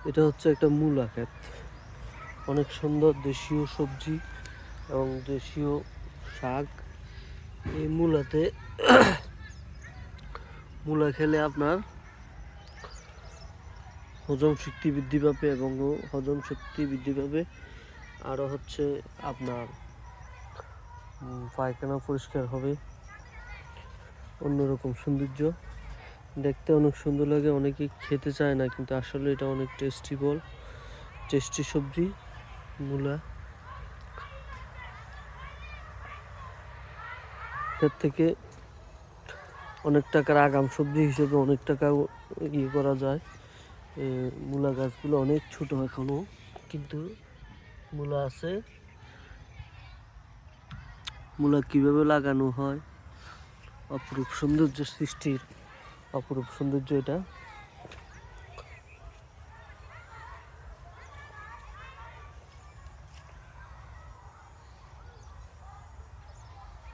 এটা হচ্ছে একটা মূলা ক্ষেত। অনেক সুন্দর দেশীয় সবজি এবং দেশীয় শাক। এই মূলাতে মূলা খেলে আপনার হজম শক্তি বৃদ্ধি পাবে এবং হজম শক্তি বৃদ্ধি পাবে। আরও হচ্ছে আপনার পায়খানা পরিষ্কার হবে। অন্যরকম সৌন্দর্য, দেখতে অনেক সুন্দর লাগে। অনেকে খেতে চায় না, কিন্তু আসলে এটা অনেক টেস্টি সবজি মূলা। এর থেকে অনেক টাকার আগাম সবজি হিসেবে অনেক টাকা করা যায়। মূলা গাছগুলো অনেক ছোট এখনো, কিন্তু মূলা আছে। মূলা কিভাবে লাগানো হয়, অপরূপ সৌন্দর্য সৃষ্টির অপরূপ সৌন্দর্য এটা।